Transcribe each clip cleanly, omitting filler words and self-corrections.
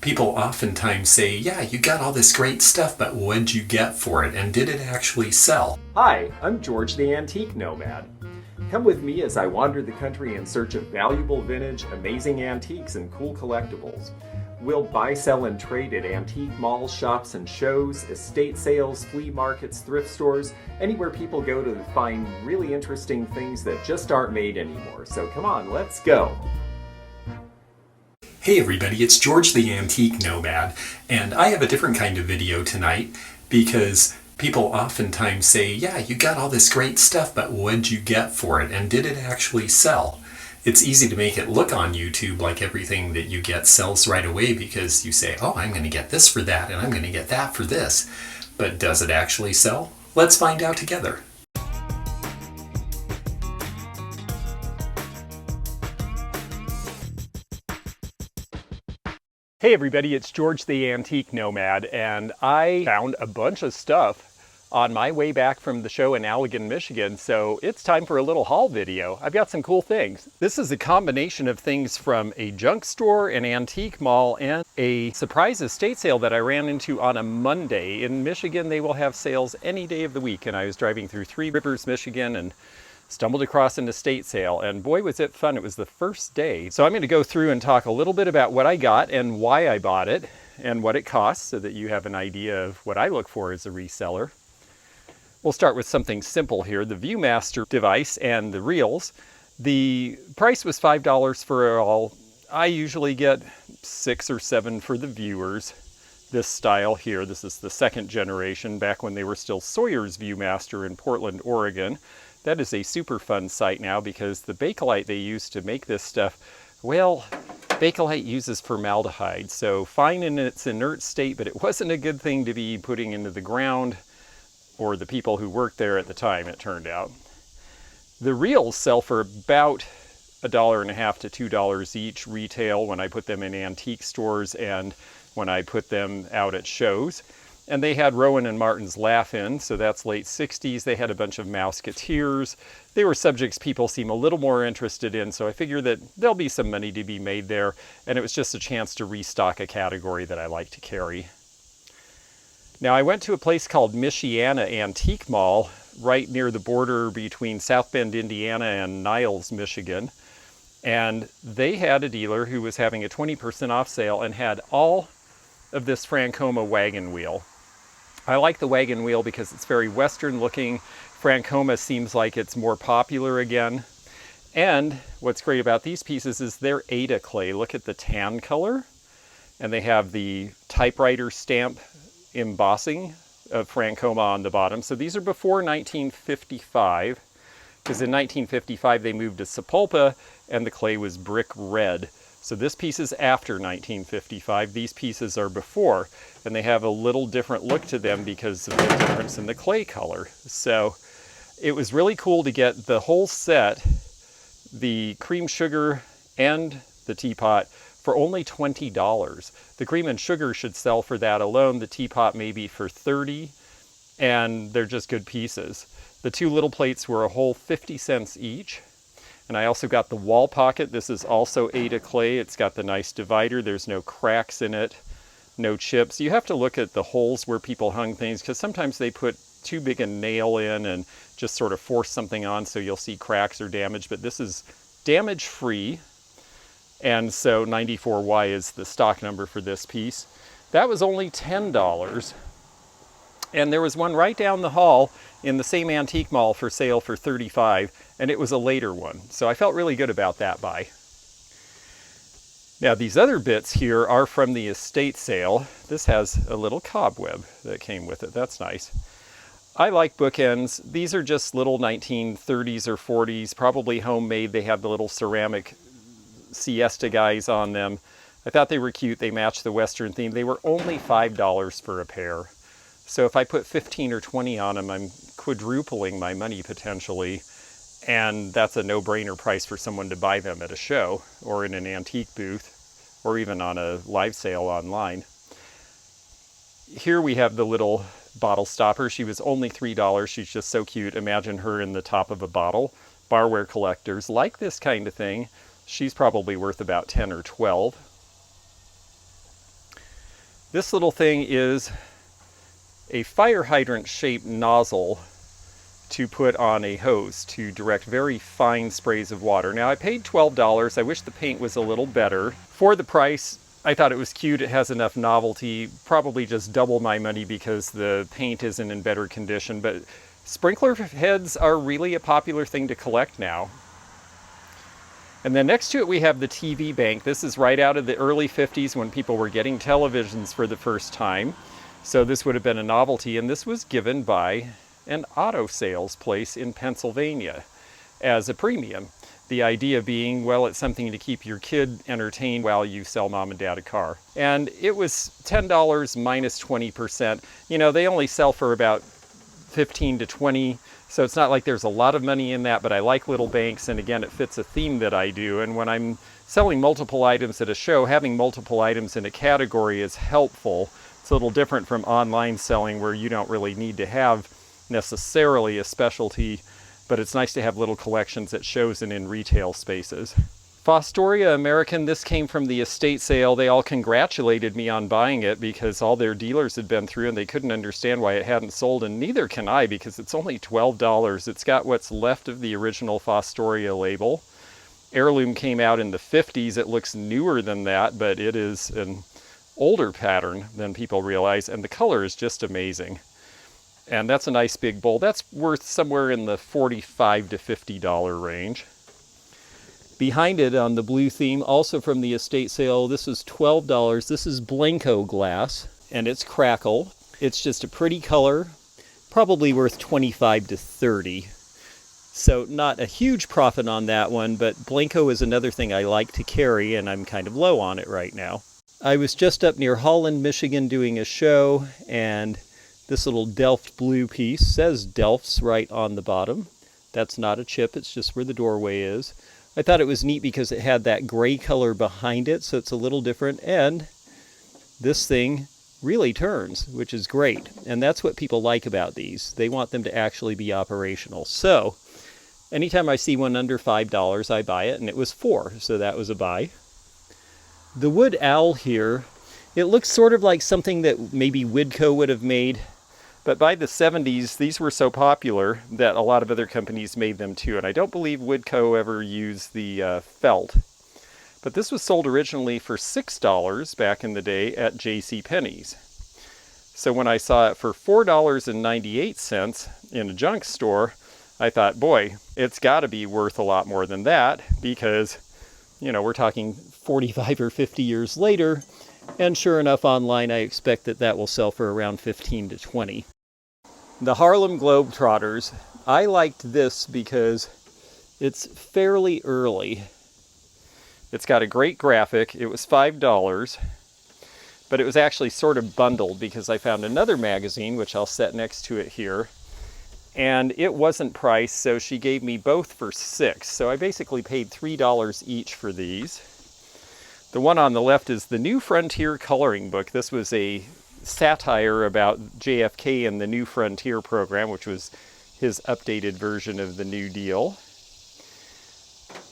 People oftentimes say, yeah, you got all this great stuff, but what'd you get for it? And did it actually sell? Hi, I'm George the Antique Nomad. Come with me as I wander the country in search of valuable vintage, amazing antiques, and cool collectibles. We'll buy, sell, and trade at antique malls, shops, and shows, estate sales, flea markets, thrift stores, anywhere people go to find really interesting things that just aren't made anymore. So come on, let's go! Hey everybody, it's George the Antique Nomad, and I have a different kind of video tonight because people oftentimes say, yeah, you got all this great stuff, but what'd you get for it? And did it actually sell? It's easy to make it look on YouTube like everything that you get sells right away because you say, oh, I'm going to get this for that, and I'm going to get that for this. But does it actually sell? Let's find out together. Hey everybody, it's George the Antique Nomad, and I found a bunch of stuff on my way back from the show in Allegan, Michigan, so it's time for a little haul video. I've got some cool things. This is a combination of things from a junk store, an antique mall, and a surprise estate sale that I ran into on a Monday. In Michigan, they will have sales any day of the week, and I was driving through Three Rivers, Michigan, and stumbled across an estate sale, and boy was it fun. It was the first day. So I'm going to go through and talk a little bit about what I got and why I bought it and what it costs so that you have an idea of what I look for as a reseller. We'll start with something simple here, the Viewmaster device and the reels. The price was $5 for all. I usually get 6 or 7 for the viewers. This style here, this is the second generation, back when they were still Sawyer's Viewmaster in Portland, Oregon. That is a super fun site now because the Bakelite they use to make this stuff, well, Bakelite uses formaldehyde, so fine in its inert state, but it wasn't a good thing to be putting into the ground or the people who worked there at the time, it turned out. The reels sell for about $1.50 to $2 each retail when I put them in antique stores and when I put them out at shows. And they had Rowan and Martin's Laugh-In, so that's late 60s. They had a bunch of Mouseketeers. They were subjects people seem a little more interested in, so I figure that there'll be some money to be made there, and it was just a chance to restock a category that I like to carry. Now I went to a place called Michiana Antique Mall, right near the border between South Bend, Indiana and Niles, Michigan. And they had a dealer who was having a 20% off sale and had all of this Francoma wagon wheel. I like the wagon wheel because it's very Western looking. Francoma seems like it's more popular again. And what's great about these pieces is they're Ada clay. Look at the tan color. And they have the typewriter stamp embossing of Francoma on the bottom. So these are before 1955, because in 1955 they moved to Sapulpa and the clay was brick red. So this piece is after 1955, these pieces are before, and they have a little different look to them because of the difference in the clay color. So it was really cool to get the whole set, the cream sugar and the teapot, for only $20. The cream and sugar should sell for that alone, the teapot maybe for $30, and they're just good pieces. The two little plates were a whole 50 cents each. And I also got the wall pocket. This is also Ada clay. It's got the nice divider. There's no cracks in it, no chips. You have to look at the holes where people hung things because sometimes they put too big a nail in and just sort of force something on so you'll see cracks or damage. But this is damage free. And so 94Y is the stock number for this piece. That was only $10. And there was one right down the hall in the same antique mall for sale for $35, and it was a later one. So I felt really good about that buy. Now these other bits here are from the estate sale. This has a little cobweb that came with it. That's nice. I like bookends. These are just little 1930s or 40s, probably homemade. They have the little ceramic siesta guys on them. I thought they were cute. They matched the Western theme. They were only $5 for a pair. So if I put 15 or 20 on them, I'm quadrupling my money potentially. And that's a no-brainer price for someone to buy them at a show or in an antique booth or even on a live sale online. Here we have the little bottle stopper. She was only $3. She's just so cute. Imagine her in the top of a bottle. Barware collectors like this kind of thing. She's probably worth about 10 or 12. This little thing is a fire hydrant shaped nozzle to put on a hose to direct very fine sprays of water. Now I paid $12. I wish the paint was a little better. For the price, I thought it was cute. It has enough novelty, probably just double my money because the paint isn't in better condition, but sprinkler heads are really a popular thing to collect now. And then next to it we have the TV bank. This is right out of the early 50s when people were getting televisions for the first time. So this would have been a novelty, and this was given by an auto sales place in Pennsylvania as a premium. The idea being, well, it's something to keep your kid entertained while you sell mom and dad a car. And it was $10 minus 20%. You know, they only sell for about 15 to 20, so it's not like there's a lot of money in that, but I like little banks, and again, it fits a theme that I do. And when I'm selling multiple items at a show, having multiple items in a category is helpful. It's a little different from online selling where you don't really need to have necessarily a specialty, but it's nice to have little collections at shows and in retail spaces. Fostoria American, this came from the estate sale. They all congratulated me on buying it because all their dealers had been through and they couldn't understand why it hadn't sold, and neither can I because it's only $12. It's got what's left of the original Fostoria label. Heirloom came out in the 50s. It looks newer than that, but it is an older pattern than people realize, and the color is just amazing. And that's a nice big bowl. That's worth somewhere in the $45 to $50 range. Behind it on the blue theme, also from the estate sale, this is $12. This is Blanco glass, and it's crackle. It's just a pretty color, probably worth $25 to $30. So not a huge profit on that one, but Blanco is another thing I like to carry, and I'm kind of low on it right now. I was just up near Holland, Michigan doing a show, and this little Delft blue piece says Delft's right on the bottom. That's not a chip, it's just where the doorway is. I thought it was neat because it had that gray color behind it, so it's a little different, and this thing really turns, which is great. And that's what people like about these. They want them to actually be operational. So anytime I see one under $5, I buy it, and it was $4, so that was a buy. The wood owl here, it looks sort of like something that maybe Widco would have made. But by the 70s, these were so popular that a lot of other companies made them too. And I don't believe Widco ever used the felt. But this was sold originally for $6 back in the day at JCPenney's. So when I saw it for $4.98 in a junk store, I thought, boy, it's got to be worth a lot more than that because, you know, we're talking 45 or 50 years later. And sure enough, online, I expect that that will sell for around 15 to 20. The Harlem Globetrotters, I liked this because it's fairly early. It's got a great graphic. It was $5, but it was actually sort of bundled because I found another magazine, which I'll set next to it here, and it wasn't priced, so she gave me both for $6. So I basically paid $3 each for these. The one on the left is the New Frontier coloring book. This was a satire about JFK and the New Frontier program, which was his updated version of the New Deal.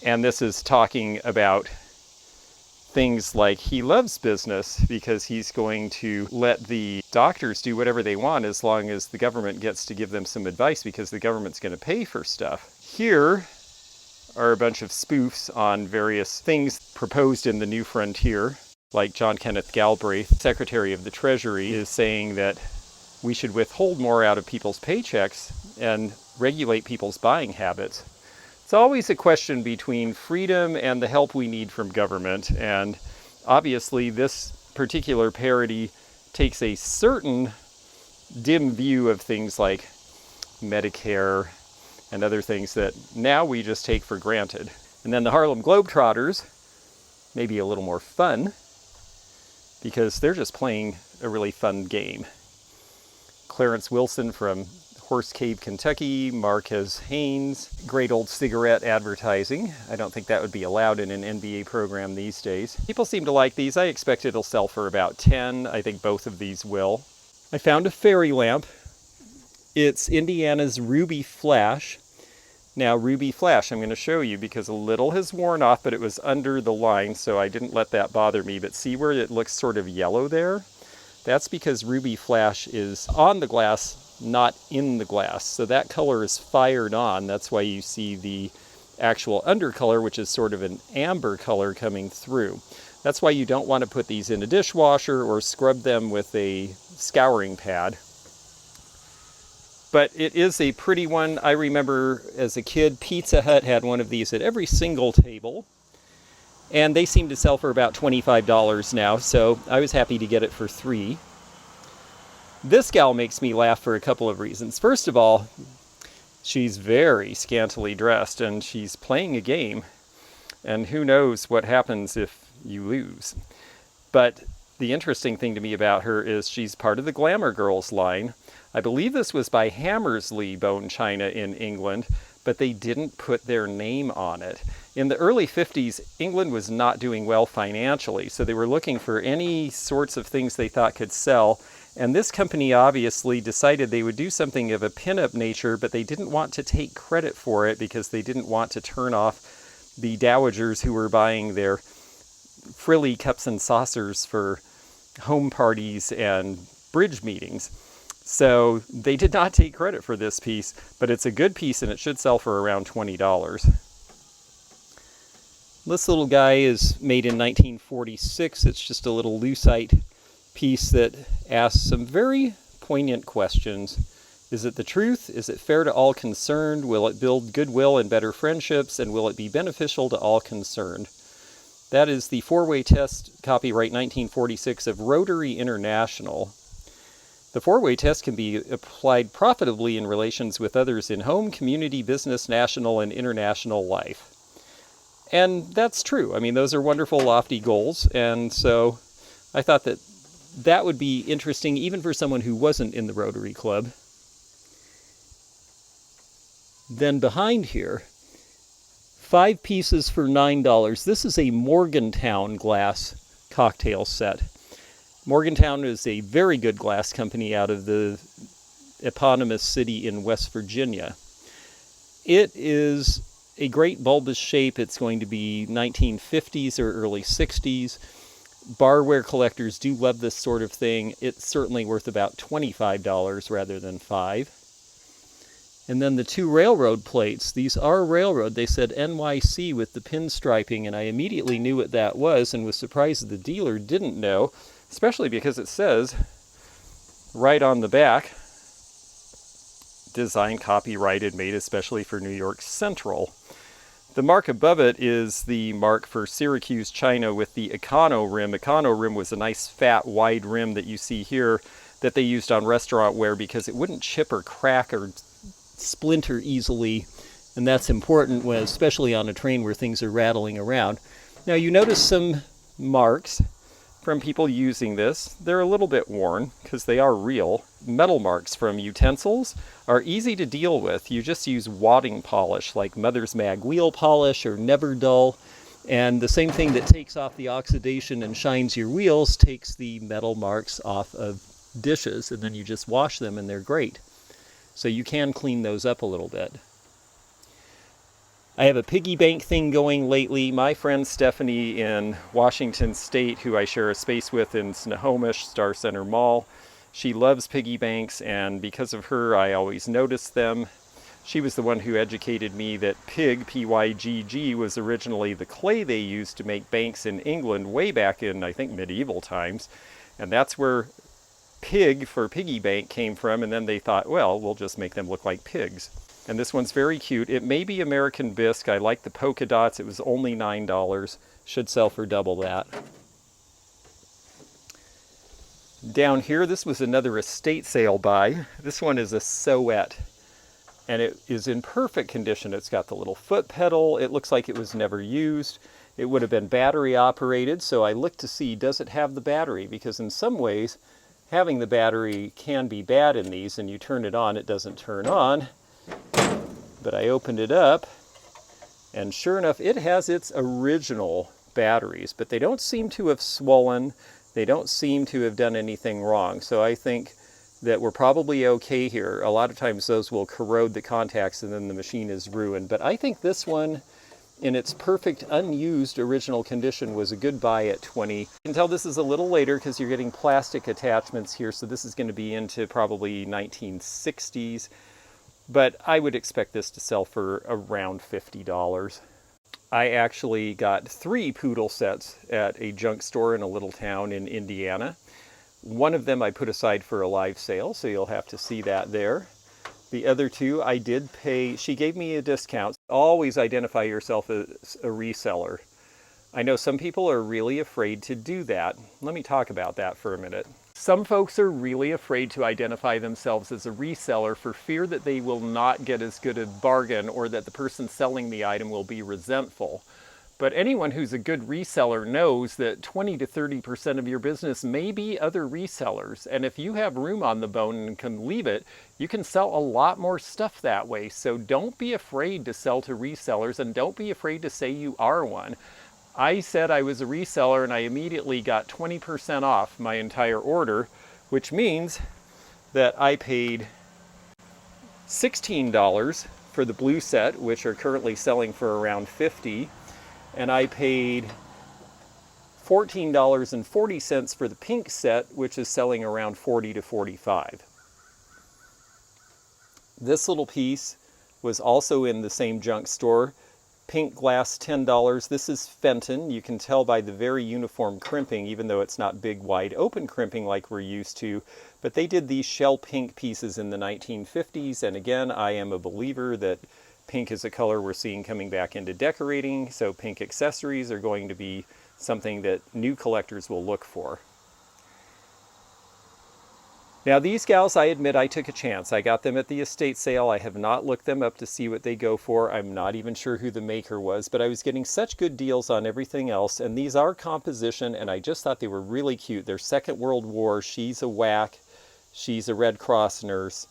And this is talking about things like he loves business because he's going to let the doctors do whatever they want as long as the government gets to give them some advice because the government's going to pay for stuff. Here are a bunch of spoofs on various things proposed in the New Frontier, like John Kenneth Galbraith, Secretary of the Treasury, is saying that we should withhold more out of people's paychecks and regulate people's buying habits. It's always a question between freedom and the help we need from government, and obviously this particular parody takes a certain dim view of things like Medicare and other things that now we just take for granted. And then the Harlem Globetrotters, maybe a little more fun, because they're just playing a really fun game. Clarence Wilson from Horse Cave, Kentucky, Marquez Haynes, great old cigarette advertising. I don't think that would be allowed in an NBA program these days. People seem to like these. I expect it'll sell for about 10. I think both of these will. I found a fairy lamp. It's Indiana's Ruby Flash. Now, Ruby Flash, I'm going to show you because a little has worn off, but it was under the line, so I didn't let that bother me. But see where it looks sort of yellow there? That's because ruby flash is on the glass, not in the glass. So that color is fired on. That's why you see the actual undercolor, which is sort of an amber color coming through. That's why you don't want to put these in a dishwasher or scrub them with a scouring pad. But it is a pretty one. I remember as a kid, Pizza Hut had one of these at every single table. And they seem to sell for about $25 now, so I was happy to get it for $3. This gal makes me laugh for a couple of reasons. First of all, she's very scantily dressed, and she's playing a game. And who knows what happens if you lose. But the interesting thing to me about her is she's part of the Glamour Girls line. I believe this was by Hammersley Bone China in England, but they didn't put their name on it. In the early 50s, England was not doing well financially, so they were looking for any sorts of things they thought could sell. And this company obviously decided they would do something of a pin-up nature, but they didn't want to take credit for it because they didn't want to turn off the dowagers who were buying their frilly cups and saucers for home parties and bridge meetings. So they did not take credit for this piece, but it's a good piece and it should sell for around $20. This little guy is made in 1946. It's just a little lucite piece that asks some very poignant questions. Is it the truth? Is it fair to all concerned? Will it build goodwill and better friendships? And will it be beneficial to all concerned? That is the four-way test, copyright 1946 of Rotary International. The four-way test can be applied profitably in relations with others in home, community, business, national, and international life. And that's true. I mean, those are wonderful, lofty goals. And so I thought that that would be interesting even for someone who wasn't in the Rotary Club. Then behind here, 5 pieces for $9. This is a Morgantown glass cocktail set. Morgantown is a very good glass company out of the eponymous city in West Virginia. It is a great bulbous shape. It's going to be 1950s or early 60s. Barware collectors do love this sort of thing. It's certainly worth about $25 rather than $5. And then the 2 railroad plates. These are railroad. They said NYC with the pinstriping, and I immediately knew what that was and was surprised that the dealer didn't know, especially because it says right on the back, design copyrighted, made especially for New York Central. The mark above it is the mark for Syracuse, China with the Econo rim. Econo rim was a nice fat wide rim that you see here that they used on restaurant ware because it wouldn't chip or crack or splinter easily, and that's important when, especially on a train where things are rattling around. Now you notice some marks from people using this. They're a little bit worn because they are real. Metal marks from utensils are easy to deal with. You just use wadding polish like Mother's Mag wheel polish or Never Dull, and the same thing that takes off the oxidation and shines your wheels takes the metal marks off of dishes, and then you just wash them and they're great. So you can clean those up a little bit. I have a piggy bank thing going lately. My friend Stephanie in Washington State, who I share a space with in Snohomish Star Center Mall, she loves piggy banks, and because of her, I always notice them. She was the one who educated me that pig, P-Y-G-G, was originally the clay they used to make banks in England way back in, I think, medieval times. And that's where pig for piggy bank came from, and then they thought, well, we'll just make them look like pigs. And this one's very cute. It may be American bisque. I like the polka dots. It was only $9. Should sell for double that. Down here, this was another estate sale buy. This one is a Soet, and it is in perfect condition. It's got the little foot pedal. It looks like it was never used. It would have been battery operated, so I looked to see, does it have the battery? Because in some ways, having the battery can be bad in these, and you turn it on, it doesn't turn on. But I opened it up, and sure enough, it has its original batteries, but they don't seem to have swollen. They don't seem to have done anything wrong. So I think that we're probably okay here. A lot of times those will corrode the contacts and then the machine is ruined. But I think this one in its perfect unused original condition was a good buy at 20. You can tell this is a little later because you're getting plastic attachments here, so this is going to be into probably 1960s, but I would expect this to sell for around $50. I actually got 3 poodle sets at a junk store in a little town in Indiana. One of them I put aside for a live sale, so you'll have to see that there. The other 2 I did pay, she gave me a discount. Always identify yourself as a reseller. I know some people are really afraid to do that. Let me talk about that for a minute. Some folks are really afraid to identify themselves as a reseller for fear that they will not get as good a bargain or that the person selling the item will be resentful. But anyone who's a good reseller knows that 20 to 30% of your business may be other resellers. And if you have room on the bone and can leave it, you can sell a lot more stuff that way. So don't be afraid to sell to resellers, and don't be afraid to say you are one. I said I was a reseller and I immediately got 20% off my entire order, which means that I paid $16 for the blue set, which are currently selling for around $50. And I paid $14.40 for the pink set, which is selling around $40 to $45. This little piece was also in the same junk store. Pink glass, $10. This is Fenton. You can tell by the very uniform crimping, even though it's not big, wide open crimping like we're used to. But they did these shell pink pieces in the 1950s. And again, I am a believer that pink is a color we're seeing coming back into decorating, so pink accessories are going to be something that new collectors will look for. Now these gals, I admit I took a chance. I got them at the estate sale. I have not looked them up to see what they go for. I'm not even sure who the maker was, but I was getting such good deals on everything else, and these are composition, and I just thought they were really cute. They're Second World War. She's a WAC. She's a Red Cross nurse.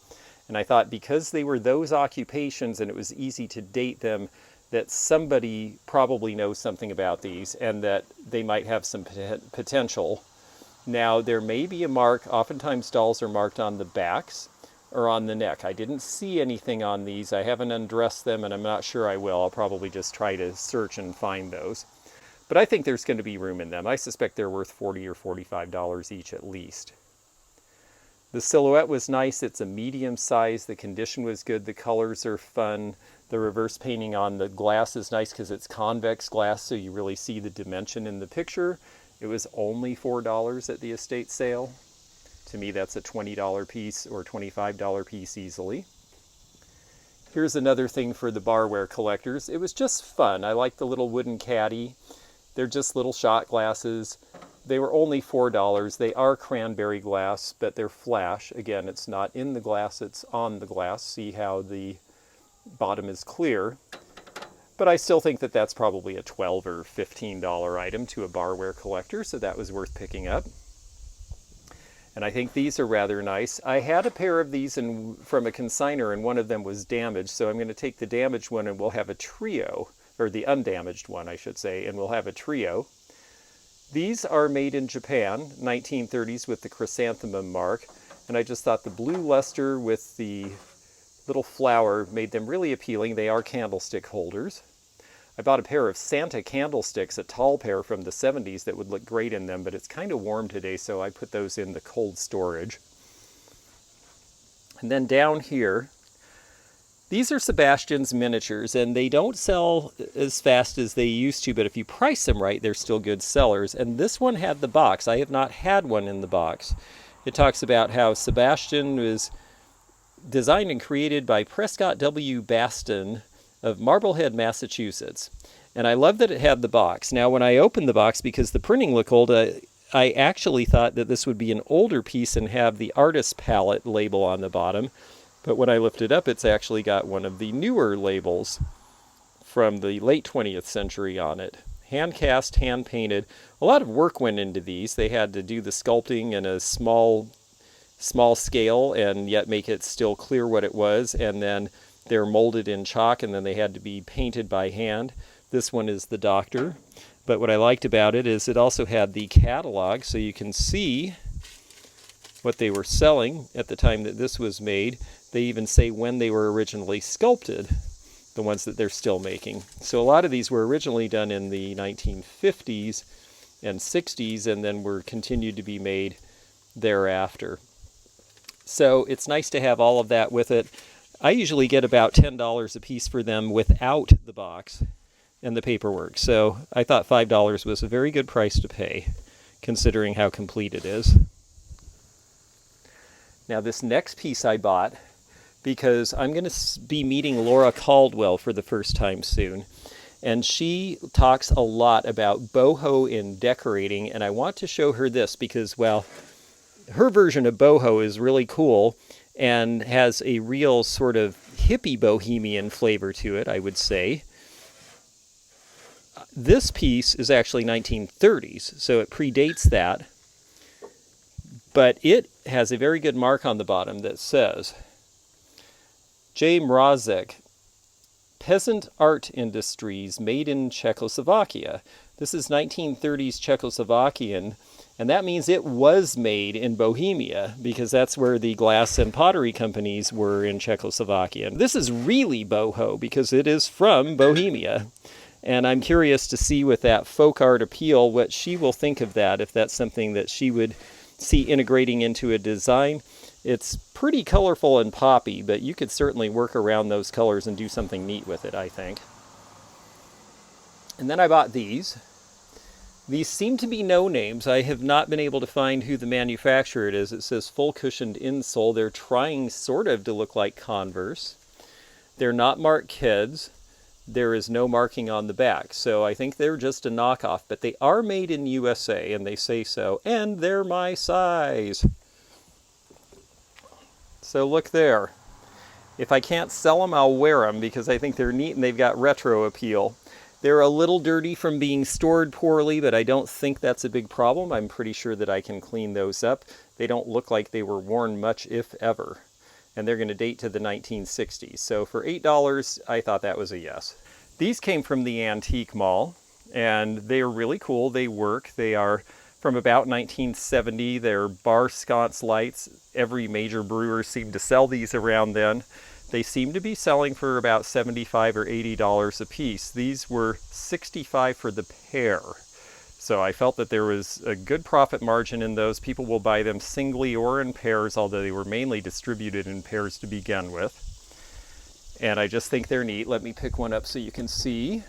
And I thought because they were those occupations and it was easy to date them, that somebody probably knows something about these and that they might have some potential. Now, there may be a mark. Oftentimes dolls are marked on the backs or on the neck. I didn't see anything on these. I haven't undressed them, and I'm not sure I will. I'll probably just try to search and find those. But I think there's going to be room in them. I suspect they're worth $40 or $45 each at least. The silhouette was nice. It's a medium size. The condition was good. The colors are fun. The reverse painting on the glass is nice because it's convex glass, so you really see the dimension in the picture. It was only $4 at the estate sale. To me, that's a $20 piece or $25 piece easily. Here's another thing for the Barware collectors. It was just fun. I like the little wooden caddy. They're just little shot glasses. They were only $4. They are cranberry glass, but they're flash. Again, it's not in the glass, it's on the glass. See how the bottom is clear. But I still think that that's probably a $12 or $15 item to a Barware collector, so that was worth picking up. And I think these are rather nice. I had a pair of these from a consignor, and one of them was damaged, so I'm going to take the damaged one and we'll have a trio, or the undamaged one, I should say, and we'll have a trio. These are made in Japan, 1930s, with the chrysanthemum mark, and I just thought the blue luster with the little flower made them really appealing. They are candlestick holders. I bought a pair of Santa candlesticks, a tall pair from the 70s that would look great in them, but it's kind of warm today, so I put those in the cold storage. And then down here, these are Sebastian's miniatures, and they don't sell as fast as they used to, but if you price them right, they're still good sellers. And this one had the box. I have not had one in the box. It talks about how Sebastian was designed and created by Prescott W. Baston of Marblehead, Massachusetts. And I love that it had the box. Now, when I opened the box, because the printing looked old, I actually thought that this would be an older piece and have the artist palette label on the bottom. But when I lift it up, it's actually got one of the newer labels from the late 20th century on it. Hand cast, hand painted. A lot of work went into these. They had to do the sculpting in a small scale and yet make it still clear what it was. And then they're molded in chalk, and then they had to be painted by hand. This one is the Doctor. But what I liked about it is it also had the catalog, so you can see what they were selling at the time that this was made. They even say when they were originally sculpted. the ones that they're still making. So a lot of these were originally done in the 1950s and 60s, and then were continued to be made thereafter. So it's nice to have all of that with it. I usually get about $10 a piece for them without the box and the paperwork. So I thought $5 was a very good price to pay, considering how complete it is. Now this next piece I bought because I'm going to be meeting Laura Caldwell for the first time soon. And she talks a lot about boho in decorating, and I want to show her this because, well, her version of boho is really cool and has a real sort of hippie bohemian flavor to it, I would say. This piece is actually 1930s, so it predates that, but it has a very good mark on the bottom that says, J. Mrazek, Peasant Art Industries made in Czechoslovakia. This is 1930s Czechoslovakian, and that means it was made in Bohemia, because that's where the glass and pottery companies were in Czechoslovakia. This is really boho, because it is from Bohemia. And I'm curious to see with that folk art appeal what she will think of that, if that's something that she would see integrating into a design. It's pretty colorful and poppy, but you could certainly work around those colors and do something neat with it, I think. And then I bought these. These seem to be no names. I have not been able to find who the manufacturer it is. It says full cushioned insole. They're trying sort of to look like Converse. They're not marked Keds. There is no marking on the back, so I think they're just a knockoff, but they are made in USA, and they say so, and they're my size. So look there. If I can't sell them, I'll wear them because I think they're neat and they've got retro appeal. They're a little dirty from being stored poorly, but I don't think that's a big problem. I'm pretty sure that I can clean those up. They don't look like they were worn much, if ever. And they're going to date to the 1960s. So for $8, I thought that was a yes. These came from the Antique Mall, and they are really cool. They work. They are from about 1970. They're bar sconce lights. Every major brewer seemed to sell these around then. They seem to be selling for about $75 or $80 a piece. These were $65 for the pair. So I felt that there was a good profit margin in those. People will buy them singly or in pairs, although they were mainly distributed in pairs to begin with. And I just think they're neat. Let me pick one up so you can see.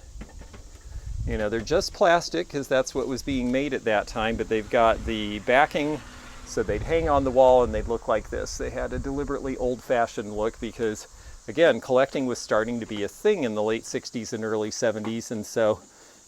You know, they're just plastic because that's what was being made at that time, but they've got the backing so they'd hang on the wall and they'd look like this. They had a deliberately old-fashioned look because, again, collecting was starting to be a thing in the late 60s and early 70s, and so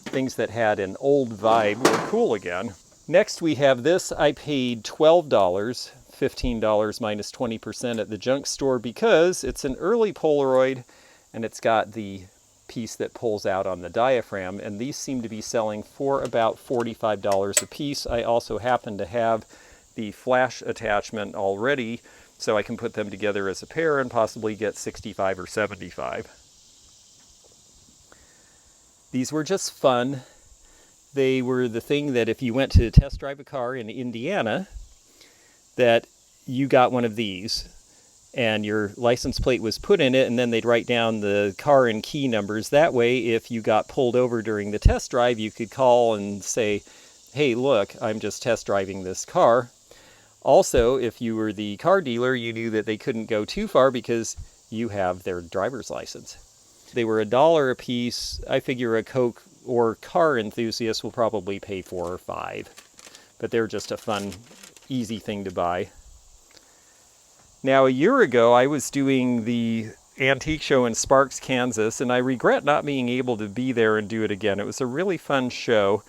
things that had an old vibe were cool again. Next we have this. I paid $12, $15 minus 20% at the junk store because it's an early Polaroid and it's got the piece that pulls out on the diaphragm, and these seem to be selling for about $45 a piece. I also happen to have the flash attachment already, so I can put them together as a pair and possibly get $65 or $75. These were just fun. They were the thing that if you went to test drive a car in Indiana, that you got one of these and your license plate was put in it, and then they'd write down the car and key numbers. That way, if you got pulled over during the test drive, you could call and say, hey, look, I'm just test driving this car. Also, if you were the car dealer, you knew that they couldn't go too far because you have their driver's license. They were $1 a piece. I figure a Coke or car enthusiast will probably pay $4 or $5. But they're just a fun, easy thing to buy. Now, a year ago, I was doing the antique show in Sparks, Kansas, and I regret not being able to be there and do it again. It was a really fun show.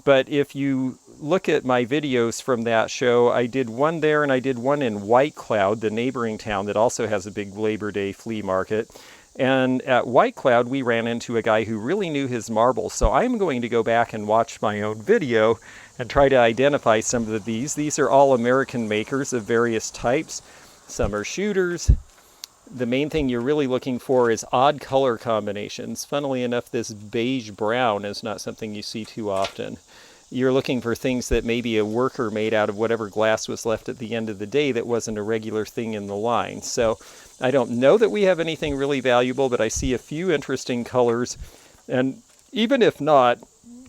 But if you look at my videos from that show, I did one there and I did one in White Cloud, the neighboring town that also has a big Labor Day flea market. And at White Cloud, we ran into a guy who really knew his marbles. So I'm going to go back and watch my own video and try to identify some of these. These are all American makers of various types. Some are shooters. The main thing you're really looking for is odd color combinations. Funnily enough, this beige brown is not something you see too often. You're looking for things that maybe a worker made out of whatever glass was left at the end of the day that wasn't a regular thing in the line. So I don't know that we have anything really valuable, but I see a few interesting colors. And even if not,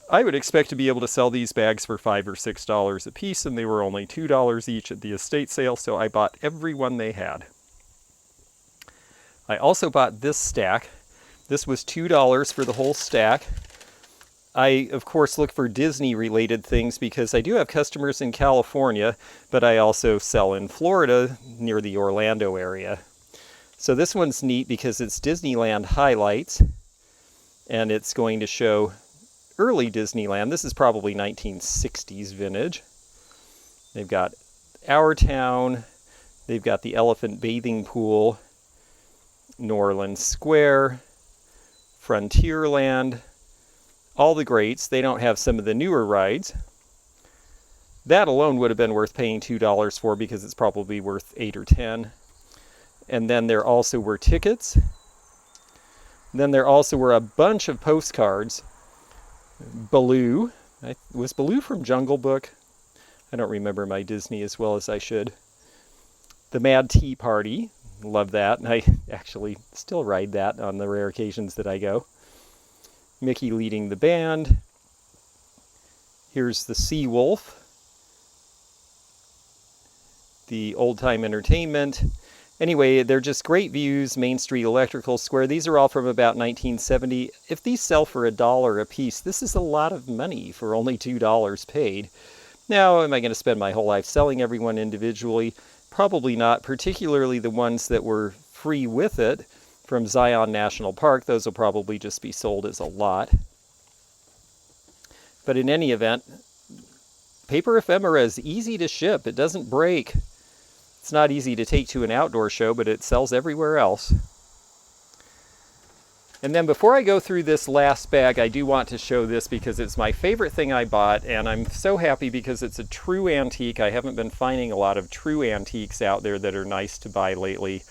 I would expect to be able to sell these bags for $5 or $6 a piece, and they were only $2 each at the estate sale, so I bought every one they had. I also bought this stack. This was $2 for the whole stack. I, of course, look for Disney-related things because I do have customers in California, but I also sell in Florida near the Orlando area. So this one's neat because it's Disneyland highlights, and it's going to show early Disneyland. This is probably 1960s vintage. They've got Our Town, they've got the Elephant Bathing Pool, Norland Square, Frontierland, all the greats. They don't have some of the newer rides. That alone would have been worth paying $2 for because it's probably worth $8 or $10. And then there also were tickets. Then there also were a bunch of postcards. Baloo. Was Baloo from Jungle Book? I don't remember my Disney as well as I should. The Mad Tea Party. Love that. And I actually still ride that on the rare occasions that I go. Mickey leading the band. Here's the Sea Wolf. The Old Time Entertainment. Anyway, they're just great views. Main Street Electrical Square. These are all from about 1970. If these sell for $1 a piece, this is a lot of money for only $2 paid. Now, am I going to spend my whole life selling everyone individually? Probably not, particularly the ones that were free with it from Zion National Park. Those will probably just be sold as a lot. But in any event, paper ephemera is easy to ship. It doesn't break. It's not easy to take to an outdoor show, but it sells everywhere else. And then before I go through this last bag, I do want to show this because it's my favorite thing I bought, and I'm so happy because it's a true antique. I haven't been finding a lot of true antiques out there that are nice to buy lately.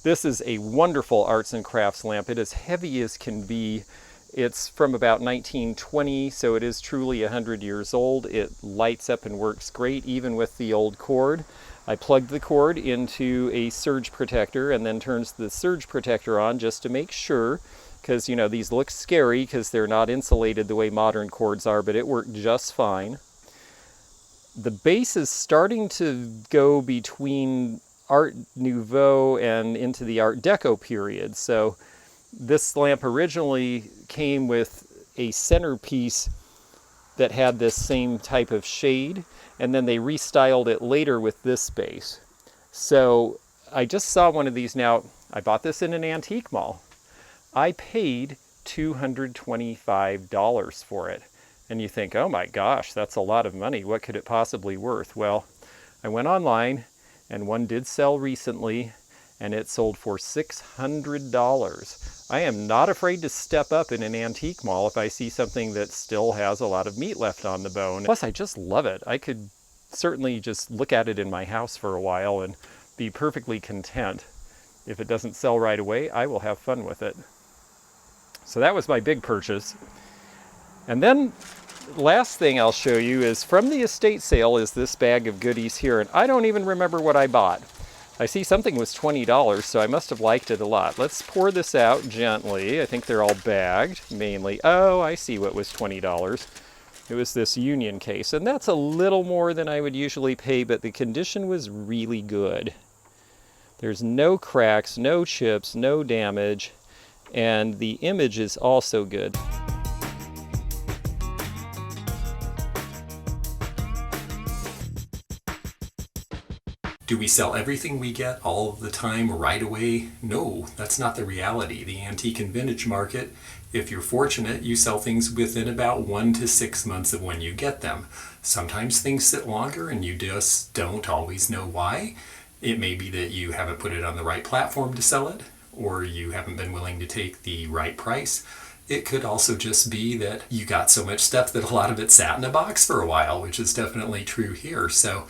This is a wonderful arts and crafts lamp. It is heavy as can be. It's from about 1920, so it is truly 100 years old. It lights up and works great, even with the old cord. I plugged the cord into a surge protector and then turns the surge protector on just to make sure, because, you know, these look scary because they're not insulated the way modern cords are, but it worked just fine. The base is starting to go between Art Nouveau and into the Art Deco period. So this lamp originally came with a centerpiece that had this same type of shade, and then they restyled it later with this base. So I just saw one of these now. I bought this in an antique mall. I paid $225 for it. And you think, oh my gosh, that's a lot of money. What could it possibly worth? Well, I went online, and one did sell recently, and it sold for $600. I am not afraid to step up in an antique mall if I see something that still has a lot of meat left on the bone. Plus, I just love it. I could certainly just look at it in my house for a while and be perfectly content. If it doesn't sell right away, I will have fun with it. So that was my big purchase. And then last thing I'll show you is from the estate sale is this bag of goodies here, and I don't even remember what I bought. I see something was $20, so I must have liked it a lot. Let's pour this out gently. I think they're all bagged, mainly. Oh, I see what was $20. It was this Union case, and that's a little more than I would usually pay, but the condition was really good. There's no cracks, no chips, no damage, and the image is also good. Do we sell everything we get all of the time right away? No, that's not the reality. The antique and vintage market, if you're fortunate, you sell things within about 1 to 6 months of when you get them. Sometimes things sit longer and you just don't always know why. It may be that you haven't put it on the right platform to sell it, or you haven't been willing to take the right price. It could also just be that you got so much stuff that a lot of it sat in a box for a while, which is definitely true here. So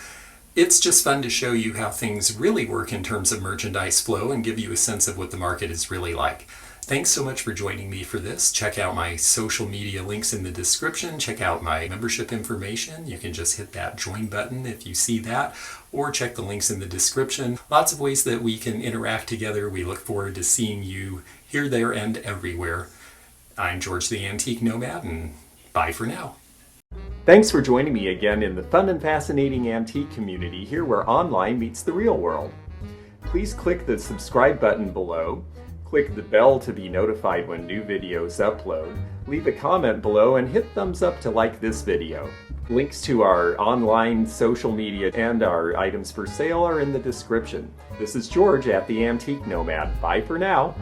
it's just fun to show you how things really work in terms of merchandise flow and give you a sense of what the market is really like. Thanks so much for joining me for this. Check out my social media links in the description. Check out my membership information. You can just hit that join button if you see that, or check the links in the description. Lots of ways that we can interact together. We look forward to seeing you here, there, and everywhere. I'm George the Antique Nomad, and bye for now. Thanks for joining me again in the fun and fascinating antique community, here where online meets the real world. Please click the subscribe button below. Click the bell to be notified when new videos upload. Leave a comment below and hit thumbs up to like this video. Links to our online social media and our items for sale are in the description. This is George at the Antique Nomad. Bye for now.